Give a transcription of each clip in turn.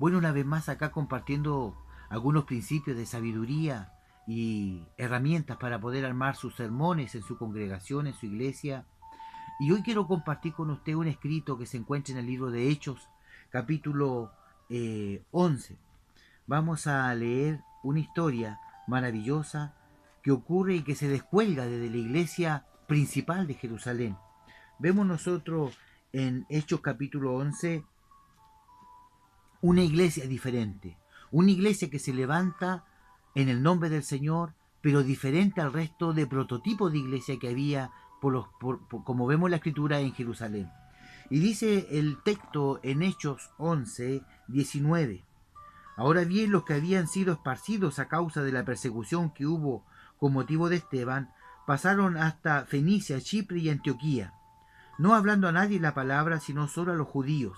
Bueno, una vez más acá compartiendo algunos principios de sabiduría y herramientas para poder armar sus sermones en su congregación, en su iglesia. Y hoy quiero compartir con usted un escrito que se encuentra en el libro de Hechos, capítulo 11. Vamos a leer una historia maravillosa que ocurre y que se descuelga desde la iglesia principal de Jerusalén. Vemos nosotros en Hechos capítulo 11 una iglesia diferente, una iglesia que se levanta en el nombre del Señor, pero diferente al resto de prototipos de iglesia que había, como vemos en la escritura, en Jerusalén. Y dice el texto en Hechos 11, 19. Ahora bien, los que habían sido esparcidos a causa de la persecución que hubo con motivo de Esteban, pasaron hasta Fenicia, Chipre y Antioquía, no hablando a nadie la palabra, sino solo a los judíos.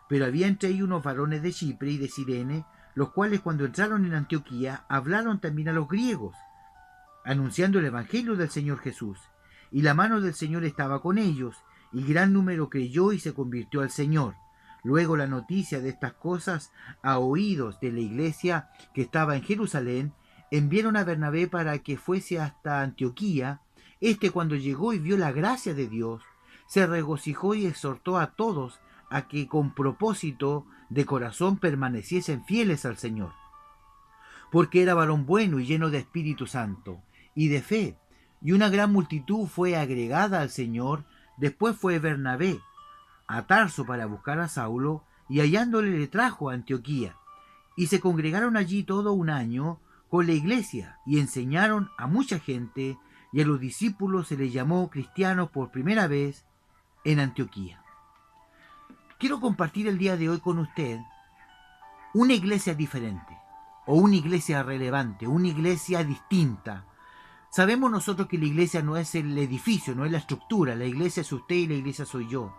Pero había entre ellos unos varones de Chipre y de Cirene, los cuales cuando entraron en Antioquía hablaron también a los griegos, anunciando el evangelio del Señor Jesús. Y la mano del Señor estaba con ellos, y gran número creyó y se convirtió al Señor. Luego la noticia de estas cosas a oídos de la iglesia que estaba en Jerusalén, enviaron a Bernabé para que fuese hasta Antioquía. Cuando llegó y vio la gracia de Dios, se regocijó y exhortó a todos a que con propósito de corazón permaneciesen fieles al Señor, porque era varón bueno y lleno de Espíritu Santo y de fe, y una gran multitud fue agregada al Señor. Después fue Bernabé a Tarso para buscar a Saulo, y hallándole le trajo a Antioquía, y se congregaron allí todo un año con la iglesia, y enseñaron a mucha gente, y a los discípulos se les llamó cristianos por primera vez en Antioquía. Quiero compartir el día de hoy con usted una iglesia diferente, o una iglesia relevante, una iglesia distinta. Sabemos nosotros que la iglesia no es el edificio, no es la estructura, la iglesia es usted y la iglesia soy yo.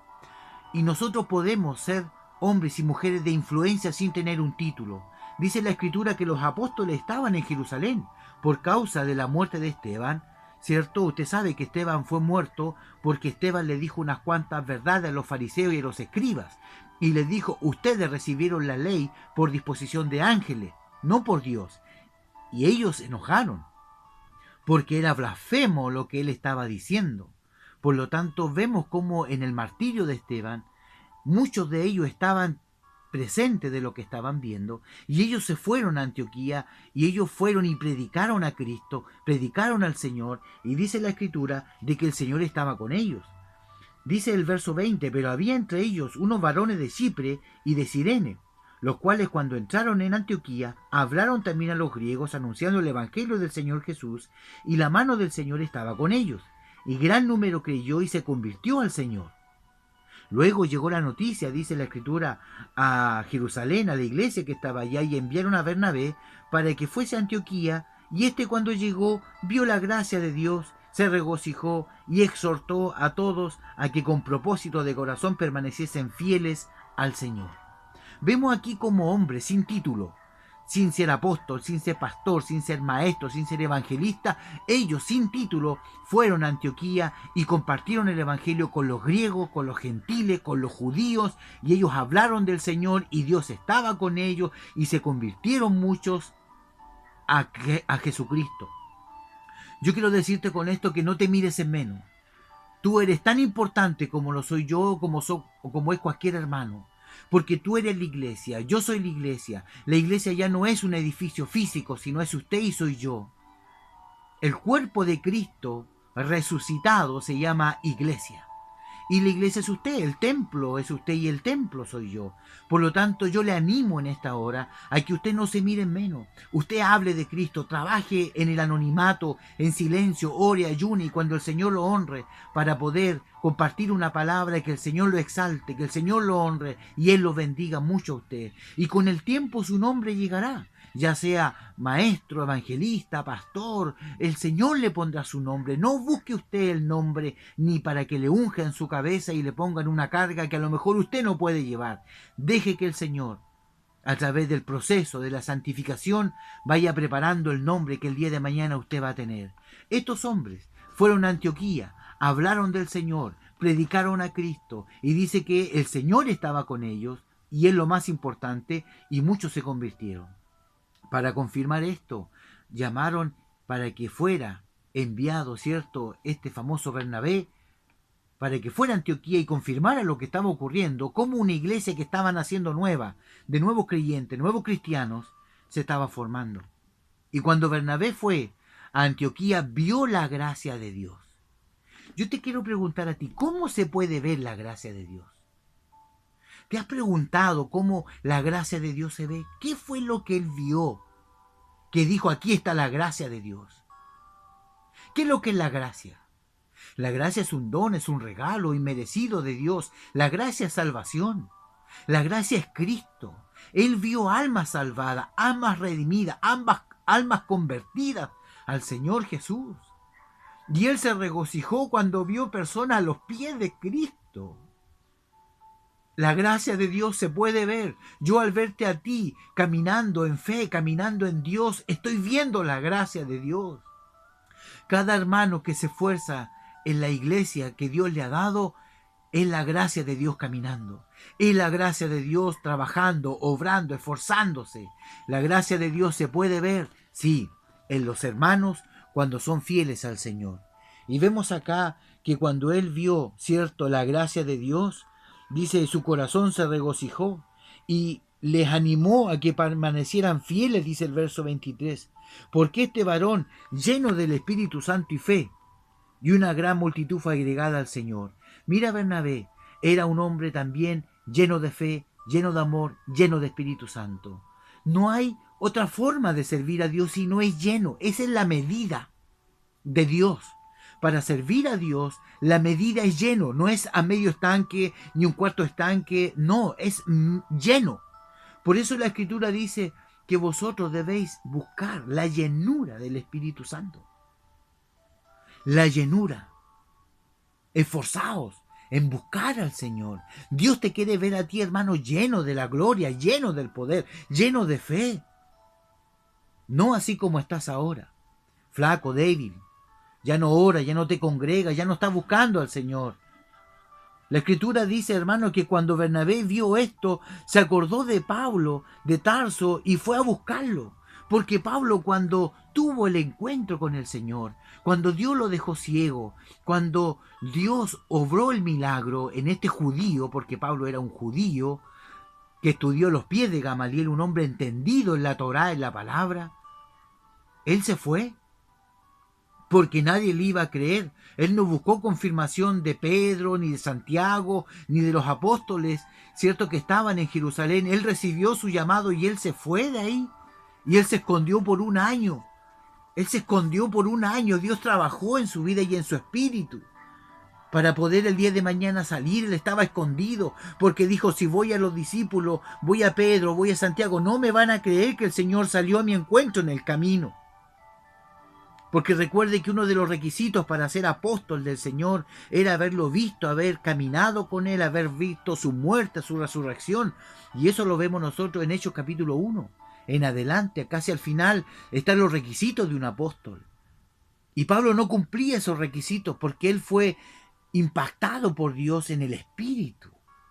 Y nosotros podemos ser hombres y mujeres de influencia sin tener un título. Dice la Escritura que los apóstoles estaban en Jerusalén por causa de la muerte de Esteban, ¿cierto? Usted sabe que Esteban fue muerto porque Esteban le dijo unas cuantas verdades a los fariseos y a los escribas. Y les dijo, ustedes recibieron la ley por disposición de ángeles, no por Dios. Y ellos se enojaron, porque era blasfemo lo que él estaba diciendo. Por lo tanto, vemos cómo en el martirio de Esteban, muchos de ellos estaban presentes de lo que estaban viendo, y ellos se fueron a Antioquía, y ellos fueron y predicaron a Cristo, predicaron al Señor, y dice la Escritura de que el Señor estaba con ellos. Dice el verso 20, pero había entre ellos unos varones de Chipre y de Cirene, los cuales cuando entraron en Antioquía, hablaron también a los griegos, anunciando el evangelio del Señor Jesús, y la mano del Señor estaba con ellos, y gran número creyó y se convirtió al Señor. Luego llegó la noticia, dice la Escritura, a Jerusalén, a la iglesia que estaba allá, y enviaron a Bernabé para que fuese a Antioquía, y cuando llegó vio la gracia de Dios, se regocijó y exhortó a todos a que con propósito de corazón permaneciesen fieles al Señor. Vemos aquí como hombres sin título, sin ser apóstol, sin ser pastor, sin ser maestro, sin ser evangelista, ellos sin título fueron a Antioquía y compartieron el evangelio con los griegos, con los gentiles, con los judíos, y ellos hablaron del Señor y Dios estaba con ellos y se convirtieron muchos a Jesucristo. Yo quiero decirte con esto que no te mires en menos. Tú eres tan importante como lo soy yo o como es cualquier hermano. Porque tú eres la iglesia, yo soy la iglesia. La iglesia ya no es un edificio físico, sino es usted y soy yo. El cuerpo de Cristo resucitado se llama iglesia. Y la iglesia es usted, el templo es usted y el templo soy yo. Por lo tanto, yo le animo en esta hora a que usted no se mire en menos. Usted hable de Cristo, trabaje en el anonimato, en silencio, ore, ayune, y cuando el Señor lo honre, para poder compartir una palabra y que el Señor lo exalte, que el Señor lo honre y Él lo bendiga mucho a usted. Y con el tiempo su nombre llegará. Ya sea maestro, evangelista, pastor, el Señor le pondrá su nombre. No busque usted el nombre ni para que le unja en su cabeza y le pongan una carga que a lo mejor usted no puede llevar. Deje que el Señor, a través del proceso de la santificación, vaya preparando el nombre que el día de mañana usted va a tener. Estos hombres fueron a Antioquía, hablaron del Señor, predicaron a Cristo y dice que el Señor estaba con ellos. y es lo más importante, y muchos se convirtieron. Para confirmar esto, llamaron para que fuera enviado, ¿cierto?, este famoso Bernabé, para que fuera a Antioquía y confirmara lo que estaba ocurriendo, como una iglesia que estaban haciendo nueva, de nuevos creyentes, nuevos cristianos, se estaba formando. Y cuando Bernabé fue a Antioquía, vio la gracia de Dios. Yo te quiero preguntar a ti, ¿cómo se puede ver la gracia de Dios? ¿Te has preguntado cómo la gracia de Dios se ve? ¿Qué fue lo que él vio? Que dijo, aquí está la gracia de Dios. ¿Qué es lo que es la gracia? La gracia es un don, es un regalo inmerecido de Dios. La gracia es salvación. La gracia es Cristo. Él vio almas salvadas, almas redimidas, almas convertidas al Señor Jesús. Y él se regocijó cuando vio personas a los pies de Cristo. La gracia de Dios se puede ver. Yo al verte a ti caminando en fe, caminando en Dios, estoy viendo la gracia de Dios. Cada hermano que se esfuerza en la iglesia que Dios le ha dado, es la gracia de Dios caminando. Es la gracia de Dios trabajando, obrando, esforzándose. La gracia de Dios se puede ver, sí, en los hermanos cuando son fieles al Señor. Y vemos acá que cuando él vio, cierto, la gracia de Dios, dice, su corazón se regocijó y les animó a que permanecieran fieles, dice el verso 23. Porque este varón, lleno del Espíritu Santo y fe, y una gran multitud fue agregada al Señor. Mira, Bernabé era un hombre también lleno de fe, lleno de amor, lleno de Espíritu Santo. No hay otra forma de servir a Dios si no es lleno. Esa es la medida de Dios. Para servir a Dios, la medida es lleno. No es a medio estanque ni un cuarto estanque. No, es lleno. Por eso la Escritura dice que vosotros debéis buscar la llenura del Espíritu Santo. La llenura. Esforzaos en buscar al Señor. Dios te quiere ver a ti, hermano, lleno de la gloria, lleno del poder, lleno de fe. No así como estás ahora, flaco, débil. Ya no ora, ya no te congrega, ya no estás buscando al Señor. La Escritura dice, hermano, que cuando Bernabé vio esto, se acordó de Pablo, de Tarso, y fue a buscarlo. Porque Pablo, cuando tuvo el encuentro con el Señor, cuando Dios lo dejó ciego, cuando Dios obró el milagro en este judío, porque Pablo era un judío que estudió los pies de Gamaliel, un hombre entendido en la Torá, en la palabra, él se fue porque nadie le iba a creer. Él no buscó confirmación de Pedro, ni de Santiago, ni de los apóstoles, cierto, que estaban en Jerusalén. Él recibió su llamado y él se fue de ahí. Y él se escondió por un año. Él se escondió por un año. Dios trabajó en su vida y en su espíritu para poder el día de mañana salir. Él estaba escondido porque dijo, si voy a los discípulos, voy a Pedro, voy a Santiago, no me van a creer que el Señor salió a mi encuentro en el camino. Porque recuerde que uno de los requisitos para ser apóstol del Señor era haberlo visto, haber caminado con Él, haber visto su muerte, su resurrección. Y eso lo vemos nosotros en Hechos capítulo 1. En adelante, casi al final, están los requisitos de un apóstol. Y Pablo no cumplía esos requisitos porque él fue impactado por Dios en el Espíritu.